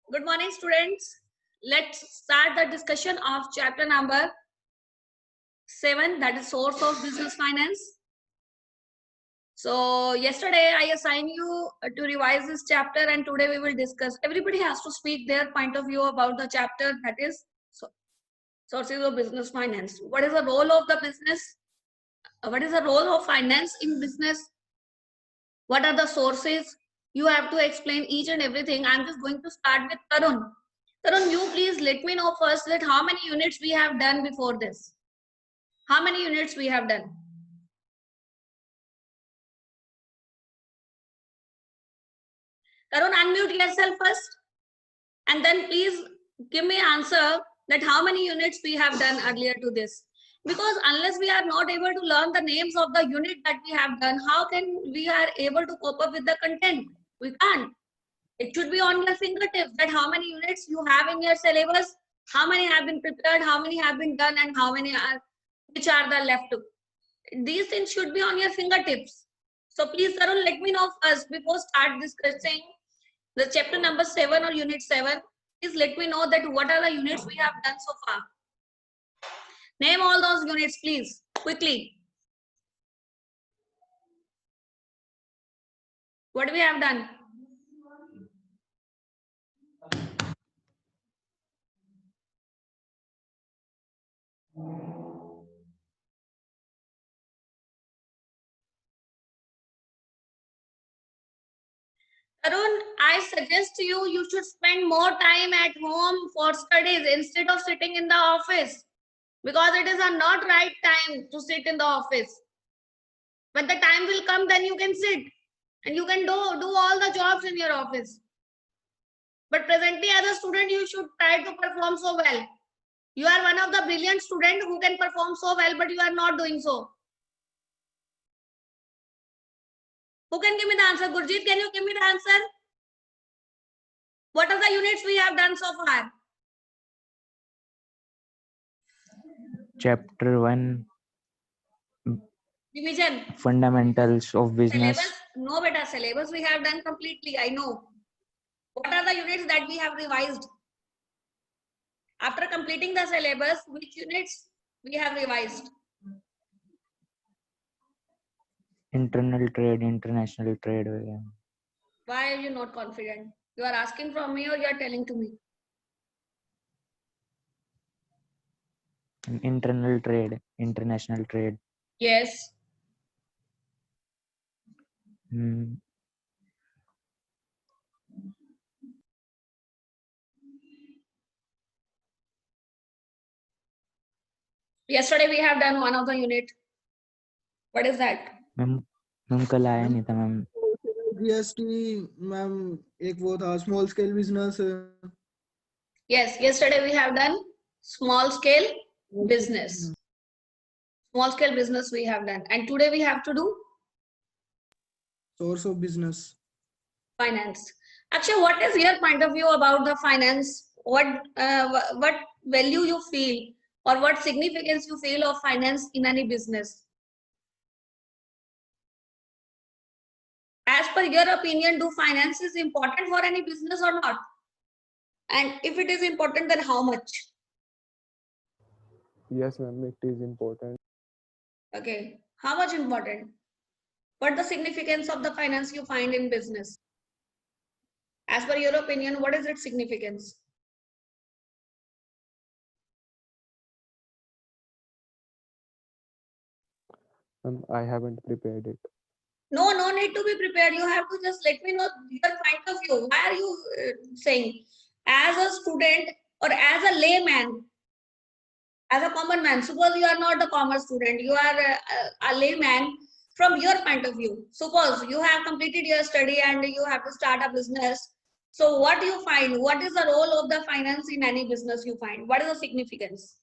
Good morning, students. Let's start the discussion of chapter number 7, that is source of business finance. So yesterday I assigned you to revise this chapter, and today we will discuss. Everybody has to speak their point of view about the chapter, that is sources of business finance. What is the role of the business? What is the role of finance in business? What are the sources? You have to explain each and everything. I'm just going to start with Tarun. Tarun, you please let me know first that how many units we have done before this. How many units we have done? Tarun, unmute yourself first. And then please give me answer that how many units we have done earlier to this. Because unless we are not able to learn the names of the unit that we have done, how can we are able to cope up with the content? We can't. It should be on your fingertips that how many units you have in your syllabus, how many have been prepared, how many have been done, and how many are, which are the left to. These things should be on your fingertips. So please, Tarun, let me know first before start discussing the chapter number 7 or unit 7. Please let me know that what are the units we have done so far. Name all those units, please, quickly. What we have done? Arun, I suggest to you, you should spend more time at home for studies instead of sitting in the office, because it is a not right time to sit in the office. When the time will come, then you can sit and you can do all the jobs in your office. But presently as a student, you should try to perform so well. You are one of the brilliant students who can perform so well, but you are not doing so. Who can give me the answer? Gurjeet, can you give me the answer? What are the units we have done so far? Chapter 1, Division. Fundamentals of Business. Syllabus? No, beta, syllabus we have done completely, I know. What are the units that we have revised? After completing the syllabus, which units we have revised? Internal trade, international trade. Why are you not confident? You are asking from me or you are telling to me? Internal trade, international trade. Yes. Yesterday we have done one of the unit. What is that? Ma'am कल आया नहीं था ma'am. GST ma'am एक वो था small scale business. Yes, yesterday we have done small scale business. Small scale business we have done, and today we have to do source of business. Finance. Actually, what is your point of view about the finance? What value you feel or what significance you feel of finance in any business? As per your opinion, do finance is important for any business or not? And if it is important, then how much? Yes, ma'am, it is important. Okay, how much important? What the significance of the finance you find in business? As per your opinion, what is its significance? I haven't prepared it. No need to be prepared. You have to just let me know your point of view. Why are you saying? As a student or as a layman, as a common man, suppose you are not a commerce student, you are a layman. From your point of view, suppose you have completed your study and you have to start a business. So what do you find? What is the role of the finance in any business you find? What is the significance?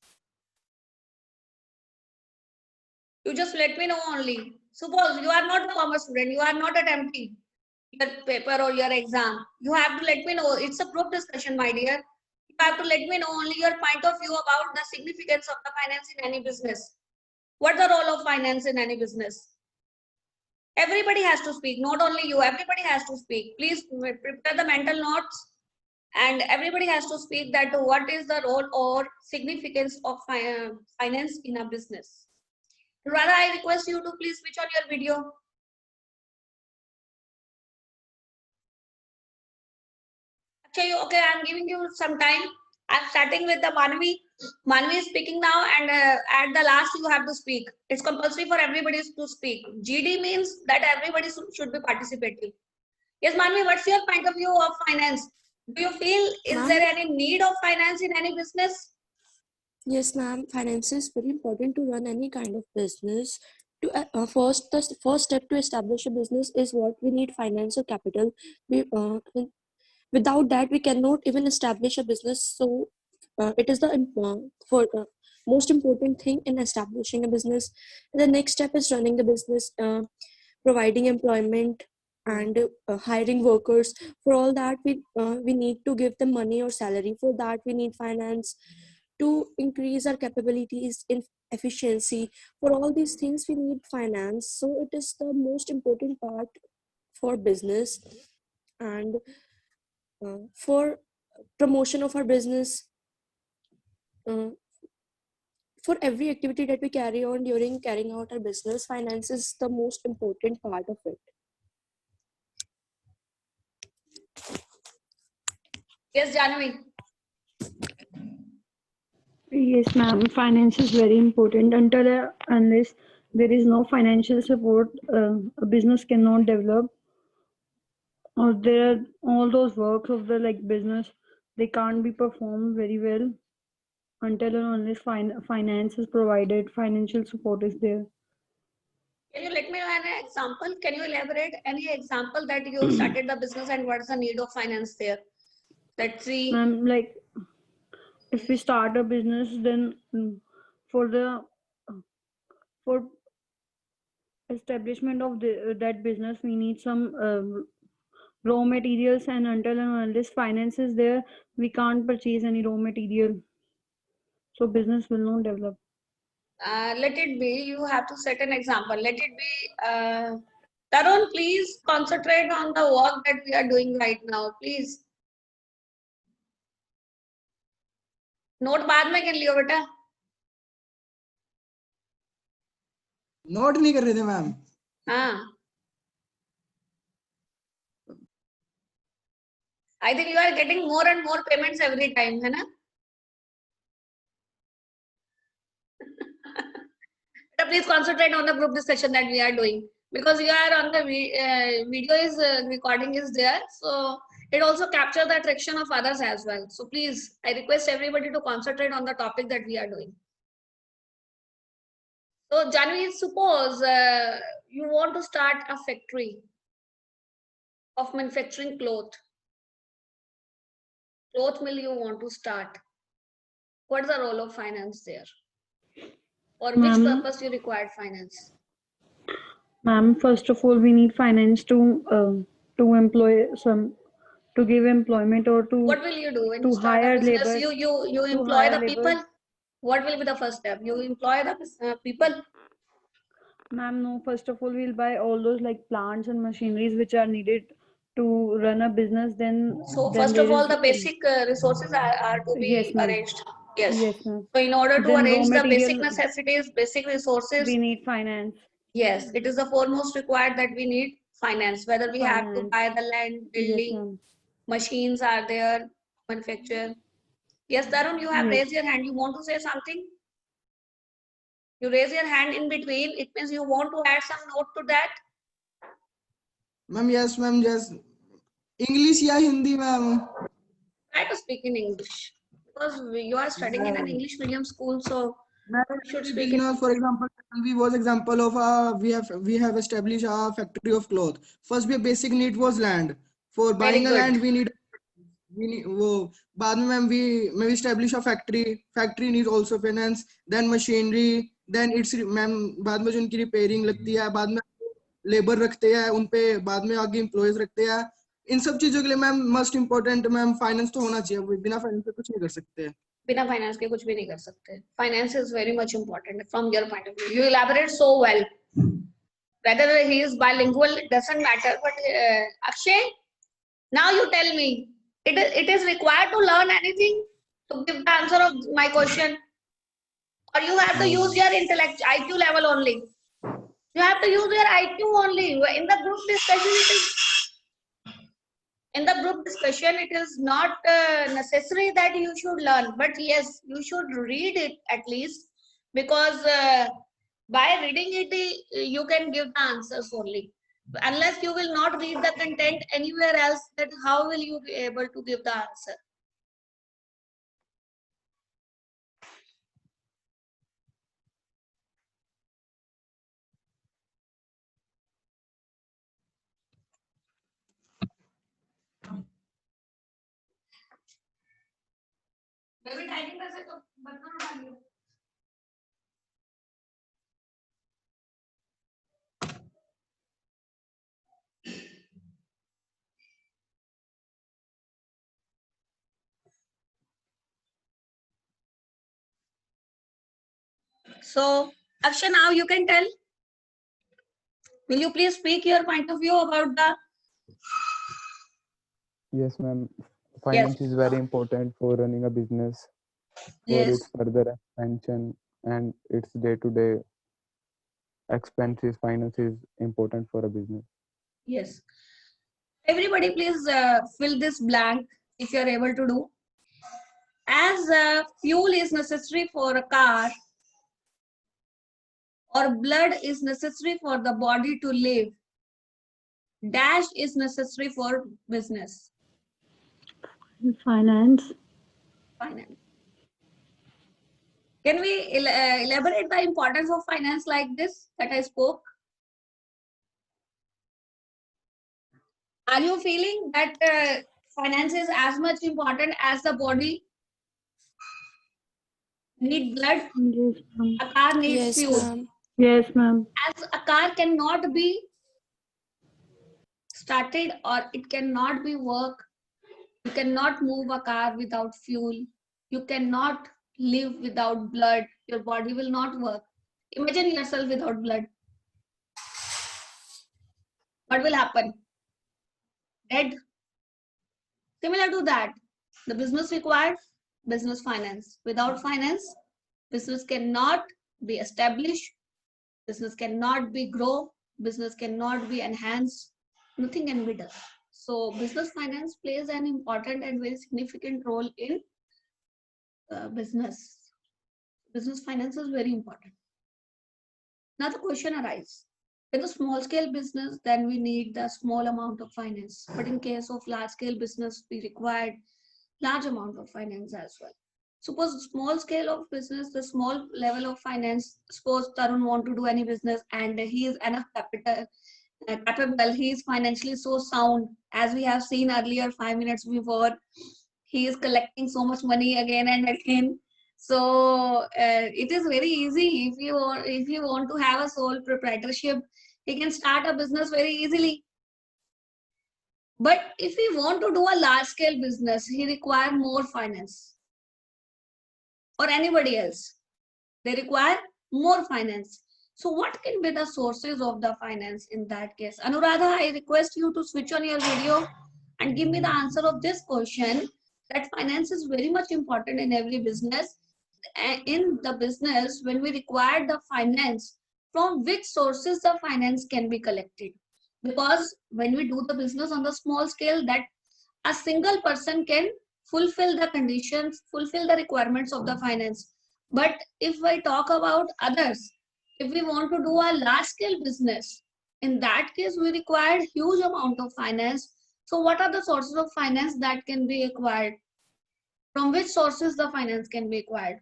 You just let me know only. Suppose you are not a commerce student, you are not attempting your paper or your exam. You have to let me know. It's a group discussion, my dear. You have to let me know only your point of view about the significance of the finance in any business. What's the role of finance in any business? Everybody has to speak, not only you. Everybody has to speak. Please prepare the mental notes and everybody has to speak that what is the role or significance of finance in a business. Radha, I request you to please switch on your video. Okay, I'm giving you some time. I'm starting with the Manvi. Manvi is speaking now, and at the last you have to speak. It's compulsory for everybody to speak. GD means that everybody should be participating. Yes, Manvi, what's your point of view of finance? Do you feel is there any need of finance in any business? Yes, ma'am. Finance is very important to run any kind of business. To the first step to establish a business is what we need: financial capital. Without that, we cannot even establish a business. So, it is the most important thing in establishing a business. The next step is running the business, providing employment and hiring workers. For all that, we need to give them money or salary. For that, we need finance to increase our capabilities in efficiency. For all these things, we need finance. So it is the most important part for business. And for promotion of our business, for every activity that we carry on during carrying out our business, finance is the most important part of it. Yes, Janvi. Yes, ma'am. Finance is very important. Unless there is no financial support, a business cannot develop. Or there are all those works of the business, they can't be performed very well until and unless finance is provided, financial support is there. Can you let me know an example? Can you elaborate any example that you started the business and what's the need of finance there? Let's see. Ma'am, if we start a business, then for establishment of that business, we need some raw materials, and until and unless finance is there, we can't purchase any raw material. So business will not develop. Let it be. You have to set an example. Let it be. Tarun, please concentrate on the work that we are doing right now. Please. Note बाद में कर लियो बेटा. Note नहीं कर रहे थे ma'am. हाँ. I think you are getting more and more payments every time, है ना? Please concentrate on the group discussion that we are doing, because you are on the video is recording is there, so it also captures the attraction of others as well. So please, I request everybody to concentrate on the topic that we are doing. So Janvi, suppose you want to start a factory of manufacturing cloth mill you want to start. What's the role of finance there? For which purpose you required finance? Ma'am, first of all, we need finance to employ to give employment, or to what will you do when to you start hire a business? labor, You employ the people. What will be the first step? You employ the people. Ma'am, no, first of all, we'll buy all those plants and machineries which are needed to run a business. Then first of all, the basic resources are to be arranged. Yes. Yes, ma'am. So in order to Then arrange the basic necessities, basic resources, we need finance. Yes, it is the foremost required that we need finance. Whether we have to buy the land, building, machines are there, manufacture. Yes, Tarun, you have raised your hand. You want to say something? You raise your hand in between. It means you want to add some note to that. Ma'am, yes, ma'am, yes. English या Hindi, ma'am? Try to speak in English, because you are studying in an English medium school, so you should speak in. For example, we was example of we have established a factory of cloth. First, our basic need was land. For buying a land, we need वो बाद में ma'am we establish a factory needs also finance, then machinery, then it's ma'am बाद में जो उनकी repairing लगती है, बाद में लेबर रखते हैं उन पे, बाद में आगे एम्प्लॉयज रखते हैं. इन सब चीजों के लिए ma'am must important ma'am finance तो होना चाहिए. बिना फाइनेंस के कुछ नहीं कर सकते. बिना फाइनेंस के कुछ भी नहीं कर सकते. Finance is very much important from your point of view. You elaborate so well. Whether he is bilingual, it doesn't matter. But Akshay, now you tell me, It is required to learn anything to give the answer of my question, or you have to use your intellect IQ level only. You have to use your IQ only. In the group discussion, it is not necessary that you should learn, but yes, you should read it at least, because by reading it, you can give the answers only. Unless you will not read the content anywhere else, then how will you be able to give the answer? Maybe typing कर सकते हो, button उठा लियो। So, Akshay, now you can tell. Will you please speak your point of view about the? Yes, ma'am. Finance is very important for running a business, for Yes. its further expansion and its day-to-day expenses. Finance is important for a business. Yes. Everybody, please fill this blank if you are able to do. As fuel is necessary for a car, or blood is necessary for the body to live, dash is necessary for business. Finance. Finance. Can we elaborate the importance of finance like this that I spoke? Are you feeling that finance is as much important as the body? Need blood? Yes, ma'am. A car needs Yes, fuel. ma'am. Yes, ma'am. As a car cannot be started, or it cannot be work, you cannot move a car without fuel. You cannot live without blood. Your body will not work. Imagine yourself without blood. What will happen? Dead. Similar to that, the business required business finance. Without finance, business cannot be established, business cannot be grow, business cannot be enhanced, nothing can be done. So business finance plays an important and very significant role in business. Business finance is very important. Now the question arises, in a small scale business, then we need the small amount of finance. But in case of large scale business, we required large amount of finance as well. Suppose small scale of business, the small level of finance, suppose Tarun want to do any business and he is enough capable, he is financially so sound, as we have seen earlier 5 minutes before, he is collecting so much money again and again. So it is very easy. If you want to have a sole proprietorship, he can start a business very easily. But if we want to do a large scale business, he require more finance. Or anybody else, they require more finance. So what can be the sources of the finance in that case? Anuradha, I request you to switch on your video and give me the answer of this question, that finance is very much important in every business. In the business, when we require the finance, from which sources the finance can be collected? Because when we do the business on the small scale, that a single person can fulfill the conditions, fulfill the requirements of the finance. But if I talk about others, if we want to do a large scale business, in that case, we require huge amount of finance. So what are the sources of finance that can be acquired? From which sources the finance can be acquired?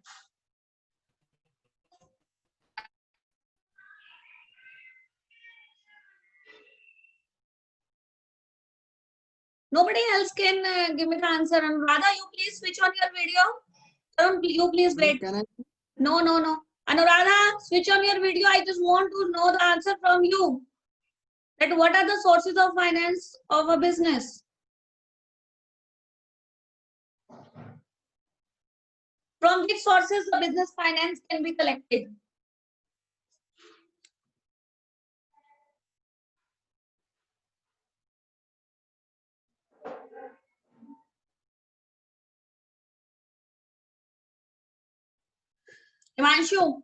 Nobody else can give me the answer. And Radha, you please switch on your video. Tarun, you please wait. Can I? No. Anuradha, switch on your video. I just want to know the answer from you. That what are the sources of finance of a business? From which sources the business finance can be collected? Himanshu,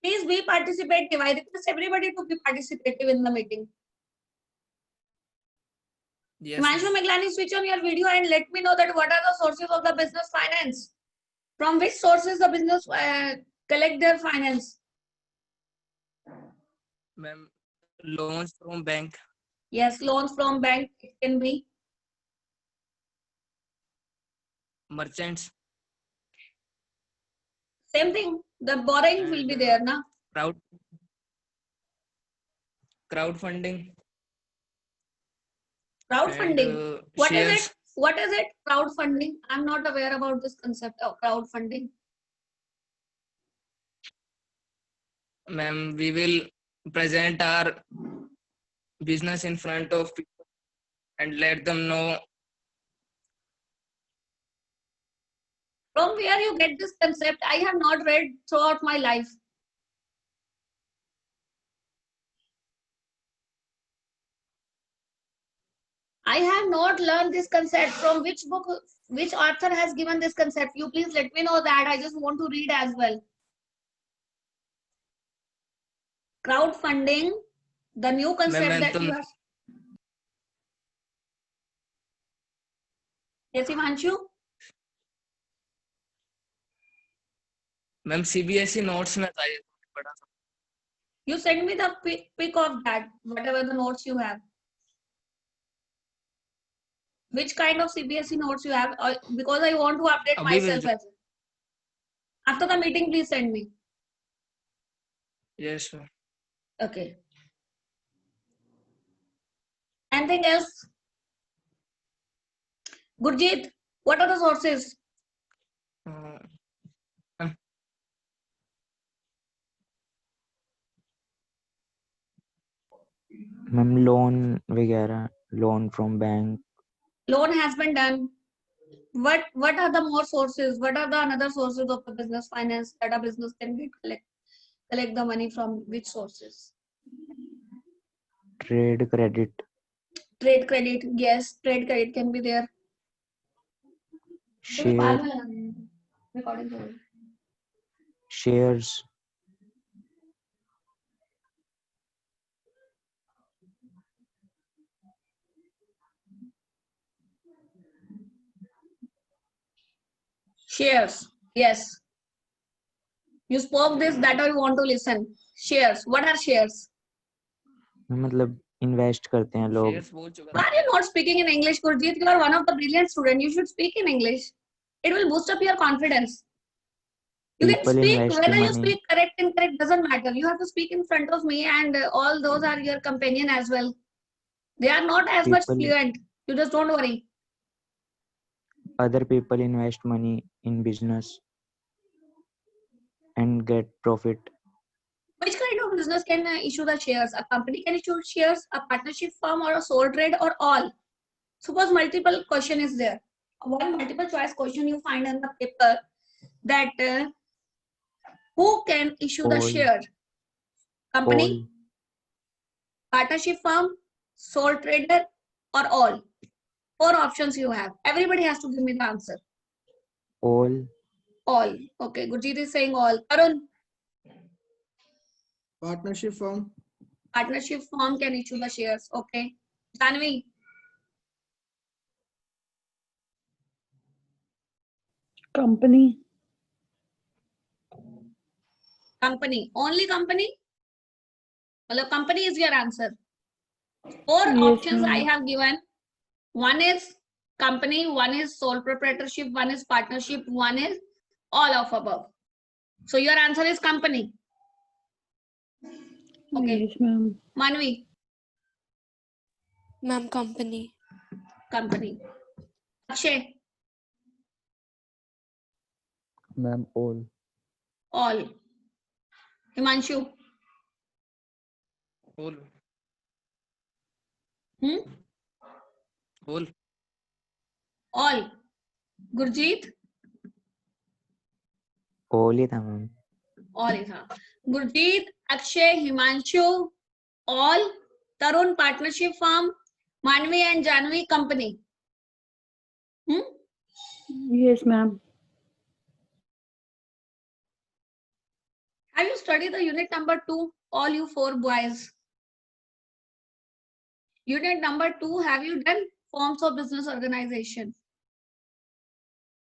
please be participative. I request everybody to be participative in the meeting. Yes, Himanshu Meglani, switch on your video and let me know that what are the sources of the business finance. From which sources the business collect their finance? ma'am. Loans from bank, Yes, loans from bank. It can be merchants, same thing. The borrowing will be and there, na? crowdfunding, and Crowdfunding. What is shares. it? What is it? Crowdfunding. I'm not aware about this concept of crowdfunding. Ma'am, we will present our business in front of people and let them know. From where you get this concept? I have not read throughout my life. I have not learned this concept. From which book, which author has given this concept? You please let me know that. I just want to read as well. Crowdfunding, the new concept Ma'am, that you have. Yes, Himanshu? Ma'am CBSE notes में चाहिए बड़ा सा. You send me the pic of that, whatever the notes you have. Which kind of CBSE notes you have? Because I want to update अभी myself भेज. as well. After the meeting, please send me. Yes, ma'am. Okay. Anything else? Gurjeet, what are the sources? Ma'am loan वगैरह, loan from bank. Loan has been done. What are the more sources? What are the another sources of the business finance that a business can get collect the money from? Which sources? Trade credit. Trade credit. Yes, trade credit can be there. Share. Recording करो. Shares. Shares. Yes. You spoke this, that I want to listen. Shares. What are shares? मतलब invest करते हैं लोग. Shares बोल चुका Why था. are you not speaking in English, Gurjeet? You are one of the brilliant students. You should speak in English. It will boost up your confidence. You can People speak, invest whether you money. speak correct, incorrect, doesn't matter. You have to speak in front of me, and all those are your companion as well. They are not as much People- fluent. You just don't worry. Other people invest money in business and get profit. Which kind of business can issue the shares? A company can issue shares, a partnership firm, or a sole trade, or all? Suppose multiple question is there. One multiple choice question you find in the paper that who can issue the All. share? Company, All. partnership firm, sole trader, or all? 4 options you have. Everybody has to give me the answer. All. All. Okay, Gurjeet is saying all. Arun, Partnership firm. partnership firm can issue the shares. Okay. Janvi, Company. company. Only company? Well, company is your answer. 4 Yes, options I ma'am. have given. One is company, one is sole proprietorship, one is partnership, one is all of above. So your answer is company. Okay. Yes, ma'am. Manvi, Ma'am, company. company. Akshay, Ma'am, all. all. Himanshu, Whole. hmm? Whole. All. Gurjeet, All ही था ma'am. all is हाँ. Gurjeet, Akshay, Himanshu, all. Tarun, partnership firm. Manvi and Janvi, company. Hmm? Yes, ma'am. Have you studied the unit number 2, all you 4 boys? Unit number 2, have you done forms of business organization?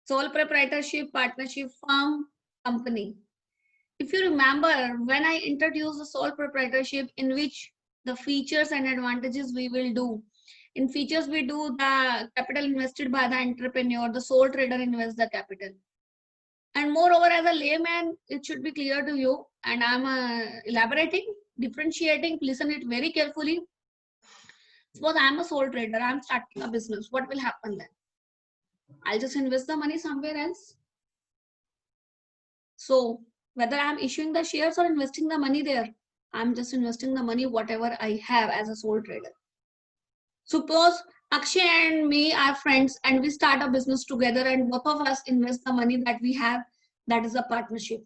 Sole proprietorship, partnership, firm, company. If you remember, when I introduced the sole proprietorship, in which the features and advantages we will do. In features, we do the capital invested by the entrepreneur, the sole trader invests the capital. And moreover, as a layman, it should be clear to you, and I'm elaborating, differentiating, listen it very carefully. Suppose I'm a sole trader, I'm starting a business. What will happen then? I'll just invest the money somewhere else. So whether I'm issuing the shares or investing the money there, I'm just investing the money whatever I have as a sole trader. Suppose Akshay and me are friends and we start a business together and both of us invest the money that we have, that is a partnership.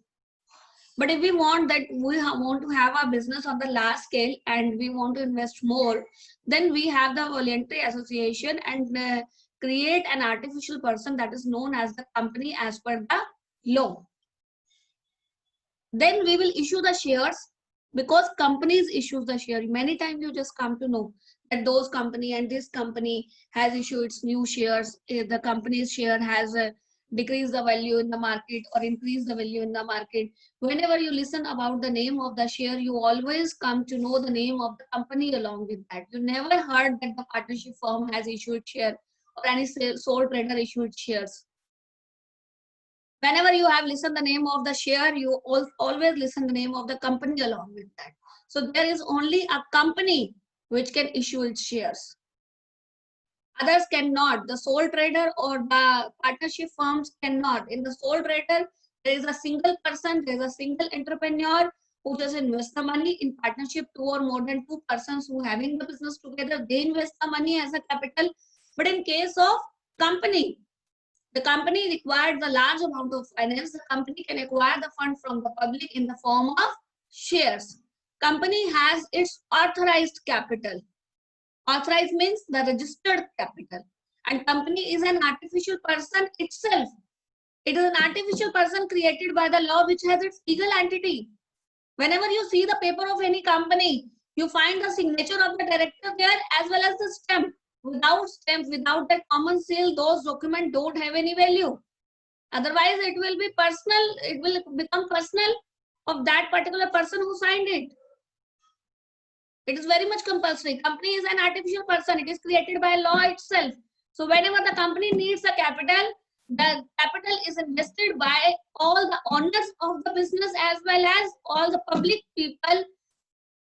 But if we want that we want to have our business on the large scale and we want to invest more, then we have the voluntary association and create an artificial person that is known as the company as per the law. Then we will issue the shares because companies issue the share. Many times you just come to know that those company and this company has issued its new shares. The company's share has decreased the value in the market or increased the value in the market. Whenever you listen about the name of the share, you always come to know the name of the company along with that. You never heard that the partnership firm has issued share or any sole trader issued shares. Whenever you have listened the name of the share, you always listen the name of the company along with that. So there is only a company which can issue its shares. Others cannot. The sole trader or the partnership firms cannot. In the sole trader, there is a single person, there is a single entrepreneur who just invests the money. In partnership, 2 or more than 2 persons who having the business together, they invest the money as a capital. But in case of company, the company requires a large amount of finance. The company can acquire the fund from the public in the form of shares. Company has its authorized capital. Authorized means the registered capital. And company is an artificial person itself. It is an artificial person created by the law which has its legal entity. Whenever you see the paper of any company, you find the signature of the director there as well as the stamp. Without stamp, without that common seal, those documents don't have any value. Otherwise, it will be personal, it will become personal of that particular person who signed it. It is very much compulsory. Company is an artificial person. It is created by law itself. So whenever the company needs a capital, the capital is invested by all the owners of the business as well as all the public people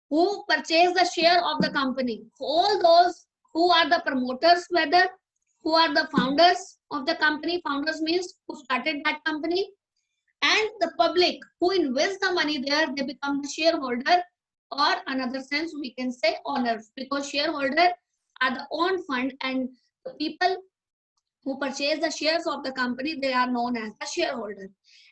who purchase the share of the company. All those who are the promoters, whether who are the founders of the company, founders means who started that company, and the public who invest the money there, they become the shareholder, or another sense we can say owners, because shareholder are the own fund and the people who purchase the shares of the company, they are known as the shareholder.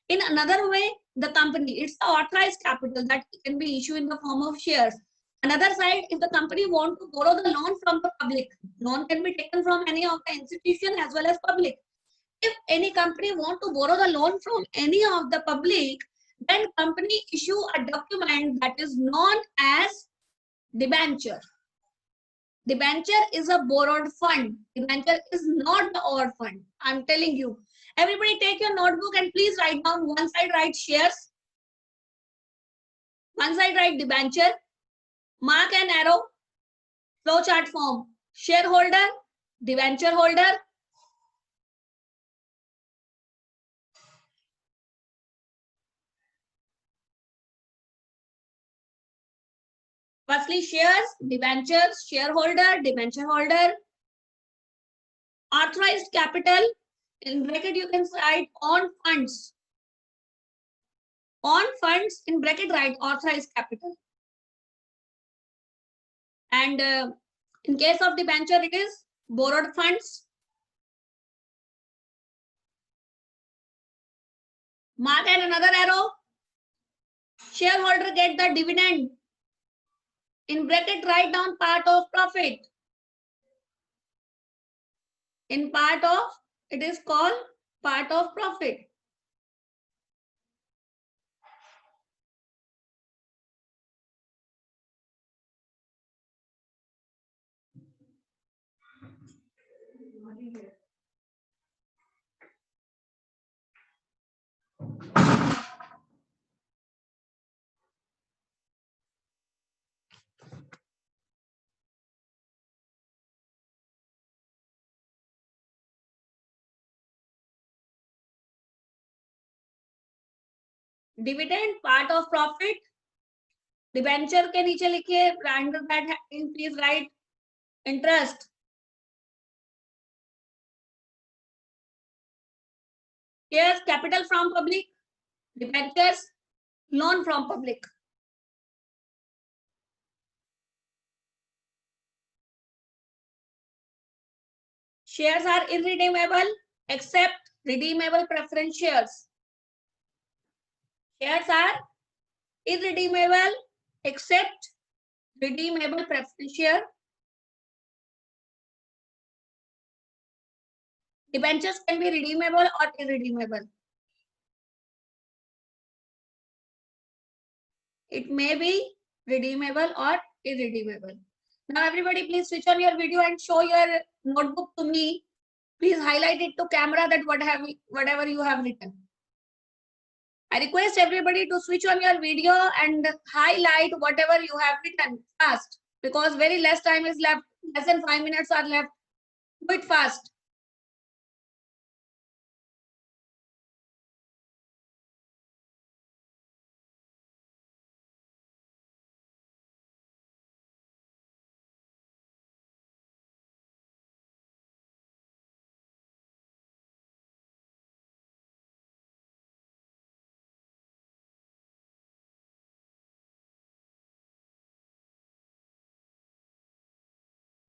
In another way, the company, it's the authorized capital that can be issued in the form of shares. Another side, if the company want to borrow the loan from the public, loan can be taken from any of the institution as well as public. If any company want to borrow the loan from any of the public, then company issue a document that is known as debenture. Debenture is a borrowed fund. Debenture is not the owed fund. I'm telling you. Everybody take your notebook and please write down, one side write shares, one side write debenture, mark an arrow, flowchart form, shareholder, debenture holder, firstly shares, debentures, shareholder, debenture holder, authorized capital, in bracket you can write on funds. On funds, in bracket write authorized capital. And in case of debenture, it is borrowed funds. Mark and another arrow. Shareholder get the dividend. In bracket write down part of profit. In part of, it is called part of profit. Dividend part of profit, debenture के नीचे लिखिए under that please right interest, shares capital from public, debentures loan from public. Shares are irredeemable except redeemable preference shares. Shares are irredeemable except redeemable preference share. Debentures can be redeemable or irredeemable. It may be redeemable or irredeemable. Now everybody please switch on your video and show your notebook to me. Please highlight it to camera that whatever you have written. I request everybody to switch on your video and highlight whatever you have written fast, because very less time is left. Less than 5 minutes are left. Do it fast.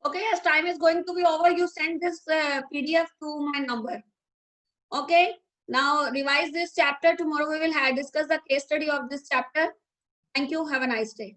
Okay, as time is going to be over, you send this PDF to my number. Okay, now revise this chapter. Tomorrow we will discuss the case study of this chapter. Thank you. Have a nice day.